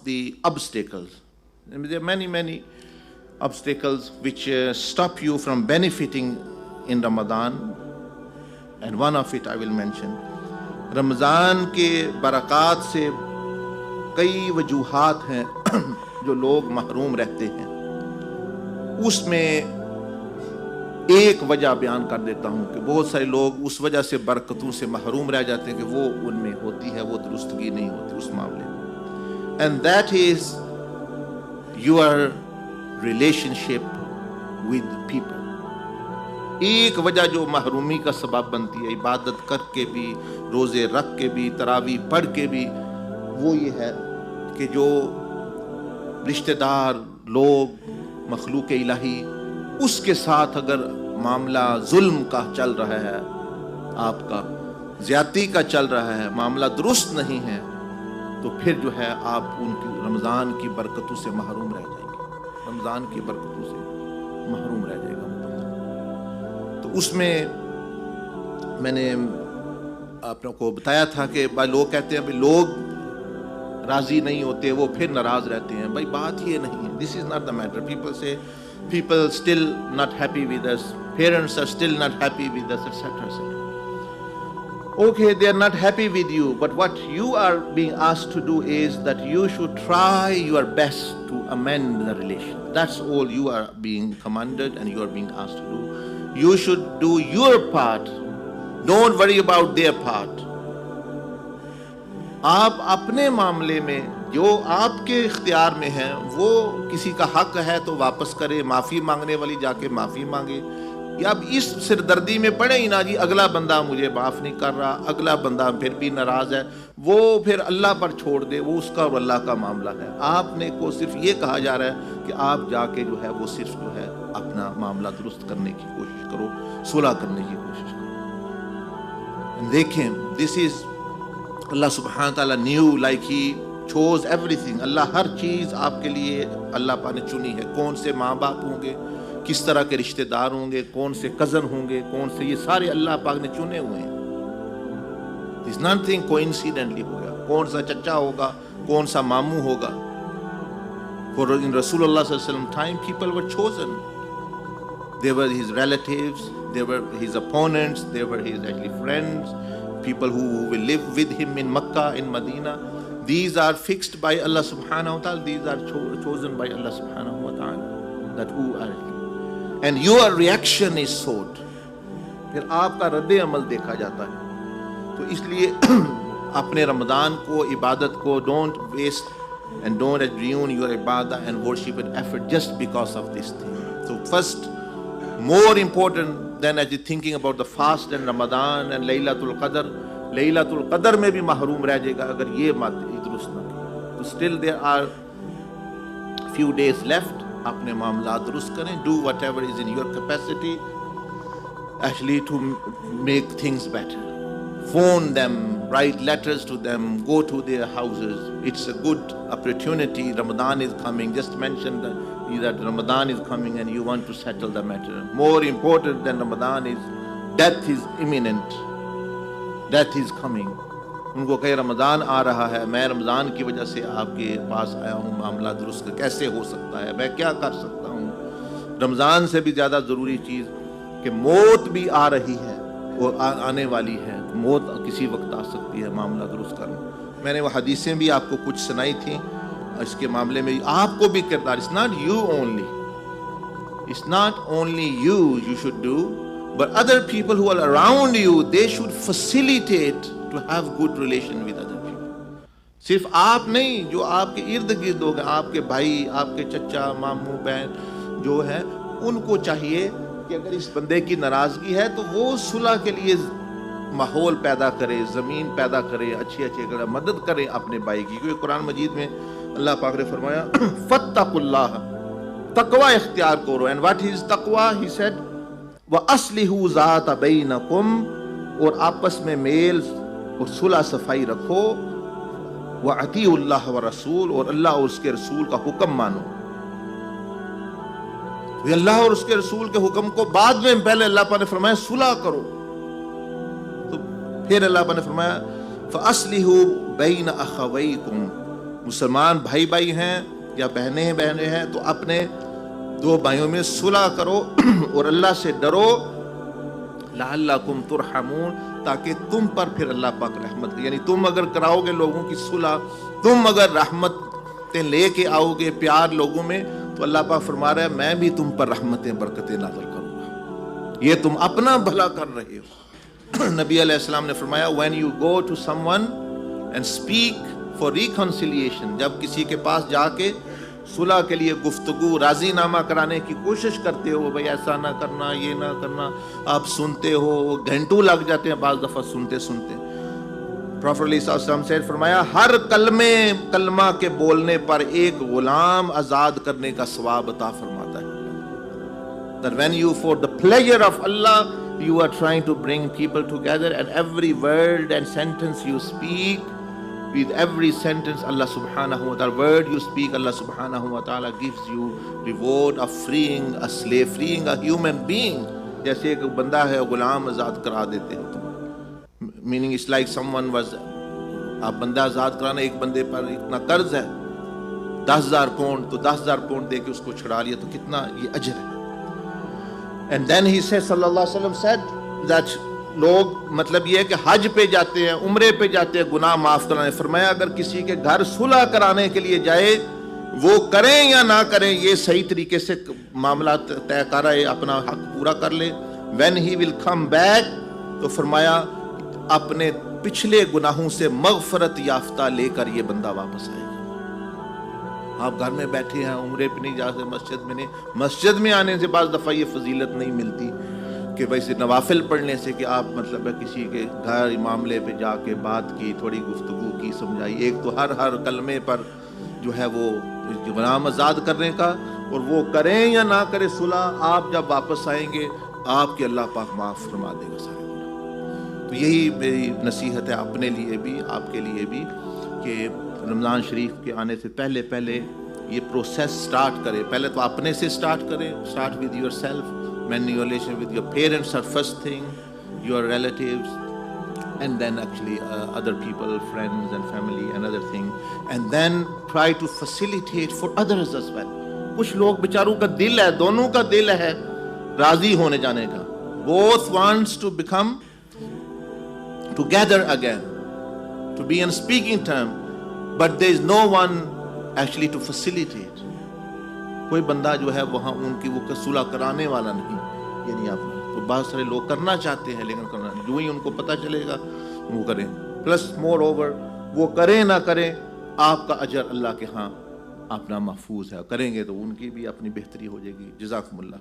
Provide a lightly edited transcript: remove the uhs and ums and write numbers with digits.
the obstacles. There are many obstacles which stop you from benefiting in Ramadan, and one of it I will mention. رمضان کے برکات سے کئی وجوہات ہیں جو لوگ محروم رہتے ہیں. اس میں ایک وجہ بیان کر دیتا ہوں کہ بہت سارے لوگ اس وجہ سے برکتوں سے محروم رہ جاتے ہیں کہ وہ ان میں ہوتی ہے، وہ درستگی نہیں ہوتی اس معاملے میں. And that is your relationship with people. ایک وجہ جو محرومی کا سبب بنتی ہے عبادت کر کے بھی، روزے رکھ کے بھی، تراویح پڑھ کے بھی، وہ یہ ہے کہ جو رشتہ دار لوگ، مخلوق الہی، اس کے ساتھ اگر معاملہ ظلم کا چل رہا ہے، آپ کا زیادتی کا چل رہا ہے، معاملہ درست نہیں ہے، تو پھر جو ہے آپ ان کی رمضان کی برکتوں سے محروم رہ جائیں گے. رمضان کی برکتوں سے محروم رہ جائے گا. تو اس میں نے آپ کو بتایا تھا کہ لوگ کہتے ہیں لوگ راضی نہیں ہوتے، وہ پھر ناراض رہتے ہیں. بھائی بات یہ نہیں ہے. This is not the matter. People سے people still not happy with us, parents are still not happy with us, etc., etc. Okay, they are not happy with you, but what you are being asked to do is that you should try your best to amend the relation. That's all you are being commanded and you are being asked to do. You should do your part. Don't worry about their part. آپ اپنے معاملے میں جو آپ کے اختیار میں ہے، وہ کسی کا حق ہے تو واپس کرے، معافی مانگنے والی جا کے معافی مانگے. یا اب اس سردردی میں پڑے ہی نہ جی اگلا بندہ مجھے معاف نہیں کر رہا، اگلا بندہ پھر بھی ناراض ہے، وہ پھر اللہ پر چھوڑ دے، وہ اس کا اور اللہ کا معاملہ ہے. آپ نے کو صرف یہ کہا جا رہا ہے کہ آپ جا کے جو ہے وہ صرف جو ہے اپنا معاملہ درست کرنے کی کوشش کرو، صلح کرنے کی کوشش کرو. دیکھیں دس از اللہ سبحانہ تعالیٰ نیو لائک ہی چوز ایوری تھنگ. اللہ ہر چیز آپ کے لیے اللہ پاک نے چنی ہے. کون سے ماں باپ ہوں گے، کس طرح کے رشتہ دار ہوں گے، کون سے کزن ہوں گے، کون سے، یہ سارے اللہ پاک نے چنے ہوئے ہیں. It's nothing coincidentally ہو گیا. کون سا چچا ہوگا، کون سا ماموں ہوگا. For in رسول اللہ صلی اللہ علیہ وسلم time people were chosen. They were his relatives, they were his opponents, they were his actually friends, people who will live with him in Makkah, in Medina. These are fixed by Allah subhanahu wa ta'ala. These are chosen by Allah subhanahu wa ta'ala. That who are. And your reaction is sought. پھر آپ کا رد عمل دیکھا جاتا ہے. تو اس لیے اپنے رمضان کو، عبادت کو don't waste and don't ruin your ibadah and worship and effort just because of this thing. So first, more important than as you're thinking about the fast and Ramadan and Laylatul Qadr, Laylatul Qadr میں بھی محروم رہ جائے گا اگر یہ بات درست نہ کی. تو still there are few days left. اپنے معاملات درست کریں. Do whatever is in your capacity actually to make things better. Phone them, write letters to them, go to their houses. It's a good opportunity. Ramadan is coming. Just mention that Ramadan is coming and you want to settle the matter. More important than Ramadan is death is imminent. Death is coming. ان کو کہے رمضان آ رہا ہے، میں رمضان کی وجہ سے آپ کے پاس آیا ہوں، معاملہ درست کیسے ہو سکتا ہے، میں کیا کر سکتا ہوں. رمضان سے بھی زیادہ ضروری چیز کہ موت بھی آ رہی ہے اور آنے والی ہے. موت کسی وقت آ سکتی ہے. معاملہ درست کرنا. میں نے وہ حدیثیں بھی آپ کو کچھ سنائی تھیں اس کے معاملے میں. آپ کو بھی کردار، it's not you only, it's not only you should do, but other people who are around you, they should facilitate to have good relation with other people. صرف آپ نہیں، جو آپ کے ارد گرد ہو گئے، آپ کے بھائی، آپ کے چچا، ماموں، بہن جو ہے، ان کو چاہیے کہ اگر اس بندے کی ناراضگی ہے تو وہ صلح کے لیے ماحول پیدا کرے، زمین پیدا کرے، اچھی مدد کرے اپنے بھائی کی. کیونکہ قرآن مجید میں اللہ پاک نے فرمایا فاتقوا اللہ، تقوی اختیار کرو. اینڈ واٹ از تقوی؟ ہی سیڈ وَأَصْلِحُوا ذَاتَ بَيْنَكُمْ، اور آپس میں میل اور صلح صفائی رکھو. وَأَطِیعُوا اللَّهَ وَرَسُولَهُ، اور اللہ اور اس کے رسول کا حکم مانو. اللہ اور اس کے رسول کے حکم کو بعد میں پہلے اللہ پاک نے فرمایا صلح کرو. تو پھر اللہ پاک نے فرمایا فَأَصْلِحُوا بَيْنَ أَخَوَيْكُمْ، مسلمان بھائی بھائی ہیں یا بہنیں بہنیں ہیں تو اپنے دو بھائیوں میں صلح کرو اور اللہ سے ڈرو، لعلکم ترحمون، تاکہ تم پر پھر اللہ پاک رحمت کرے. یعنی تم اگر کراؤ گے لوگوں کی صلح، تم اگر رحمتیں لے کے آؤ گے پیار لوگوں میں، تو اللہ پاک فرما رہا ہے میں بھی تم پر رحمتیں برکتیں نازل کروں گا. یہ تم اپنا بھلا کر رہے ہو. نبی علیہ السلام نے فرمایا when you go to someone and speak for reconciliation، جب کسی کے پاس جا کے صلح کے لیے گفتگو راضی نامہ کرانے کی کوشش کرتے ہو، بھائی ایسا نہ کرنا، یہ نہ کرنا، آپ سنتے ہو، گھنٹوں لگ جاتے ہیں بعض دفعہ سنتے سنتے. پروفیٹ علیہ السلام سے فرمایا ہر کلمہ کے بولنے پر ایک غلام آزاد کرنے کا ثواب عطا فرماتا ہے. That when you for the pleasure of Allah you are trying to bring people together, and every word and sentence you speak, with every sentence Allah subhanahu wa ta'ala, word you speak, Allah subhanahu wa ta'ala gives you reward of freeing a slave, freeing a human being. جیسے ایک بندہ ہے غلام آزاد کرا دیتے ہو تم، meaning it's like someone was، آپ بندہ آزاد کرانا، ایک بندے پر اتنا قرض ہے 10,000 پاؤنڈ، تو 10,000 پاؤنڈ دے کے اس کو چھڑا لیا، تو کتنا یہ اجر ہے. And then he said صلی اللہ علیہ وسلم said that لوگ، مطلب یہ ہے کہ حج پہ جاتے ہیں، عمرے پہ جاتے ہیں گناہ معاف کرانے. فرمایا اگر کسی کے گھر صلح کرانے کے لیے جائے، وہ کریں یا نہ کریں، یہ صحیح طریقے سے معاملات طے کرے، اپنا حق پورا کر لے. when he will come back، تو فرمایا اپنے پچھلے گناہوں سے مغفرت یافتہ لے کر یہ بندہ واپس آئے گا. آپ گھر میں بیٹھے ہیں، عمرے پہ نہیں جاتے، مسجد میں نہیں، مسجد میں آنے سے بعض دفعہ یہ فضیلت نہیں ملتی کہ ویسے نوافل پڑھنے سے کہ آپ مطلب ہے کسی کے گھر معاملے پہ جا کے بات کی، تھوڑی گفتگو کی، سمجھائی. ایک تو ہر کلمے پر جو ہے وہ غلام آزاد کرنے کا، اور وہ کریں یا نہ کریں صلح، آپ جب واپس آئیں گے آپ کے اللہ پاک معاف فرما دے گا سارے گناہ. تو یہی میری نصیحت ہے اپنے لیے بھی، آپ کے لیے بھی، کہ رمضان شریف کے آنے سے پہلے یہ پروسیس سٹارٹ کرے. پہلے تو اپنے سے سٹارٹ کرے، start with your self. Many relation with your parents are first thing, your relatives, and then actually other people, friends and family, another thing, and then try to facilitate for others as well. کچھ لوگ بیچاروں کا دل ہے، دونوں کا دل ہے راضی ہونے جانے کا. Both wants to become together again, to be on speaking term, but there is no one actually to facilitate. کوئی بندہ جو ہے وہاں ان کی وہ صلح کرانے والا نہیں. یعنی آپ تو بہت سارے لوگ کرنا چاہتے ہیں لیکن کرنا نہیں، جو ہی ان کو پتہ چلے گا وہ کریں. پلس مور اوور وہ کریں نہ کریں، آپ کا اجر اللہ کے ہاں اپنا محفوظ ہے. کریں گے تو ان کی بھی اپنی بہتری ہو جائے گی. جزاکم اللہ.